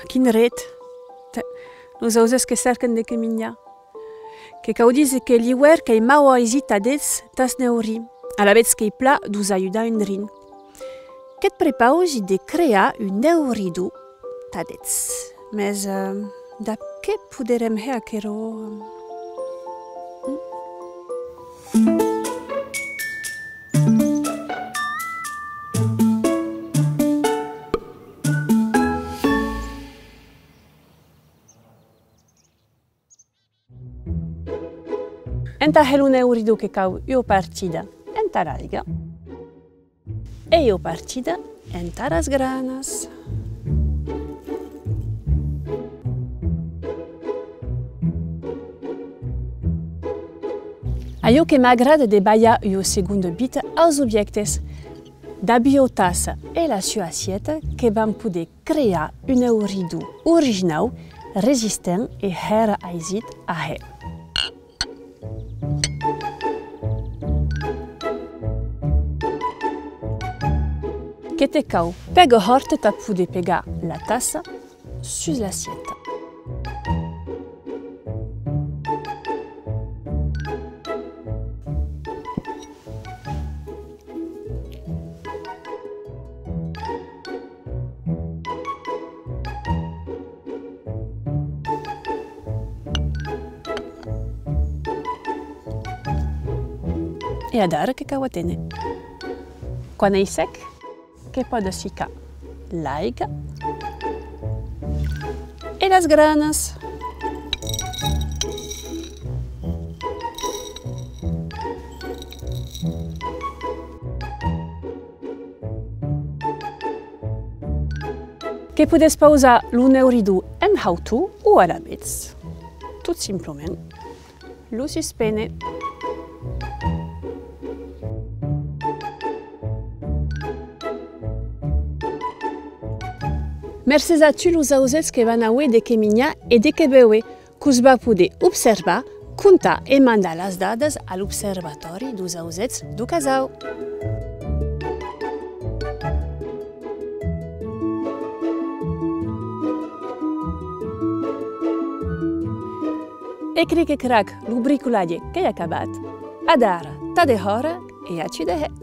Quin ret. Nous auzes que cerquen de Keminia. Que caudis que liwer que mau aisit adets tas neuri. Alabets que pla dus aiuda un drin. Qu'et prepaus de crear un neuridu tadets. Mais da que poderem heakero... Enta helu neuridu que cau io partida enta raiga. E io partida enta las granas. Aio que m'agrada de baia io segundo bit aos objectes. Da biotassa e la sua assiette que vam poder crear un neuridu original, resistent e her aisit a he. Que te cau pega horte ta poder pegar la tassa sus l'assiette. E adara que cau atene. Quan ei sec, que podes ficar l'aiga e las granas. Que podes pausar lo neuridu en hautu o alabets. Tot simplement lo suspene. Mercés a tu los auzets que van aue de Keminia e de que beue, cus va poder observar, contar e mandar las dades a l'observatori dos auzets do casau. E cri que crac lo bricolatge que he acabat, adara, ta de hora e a ci de he.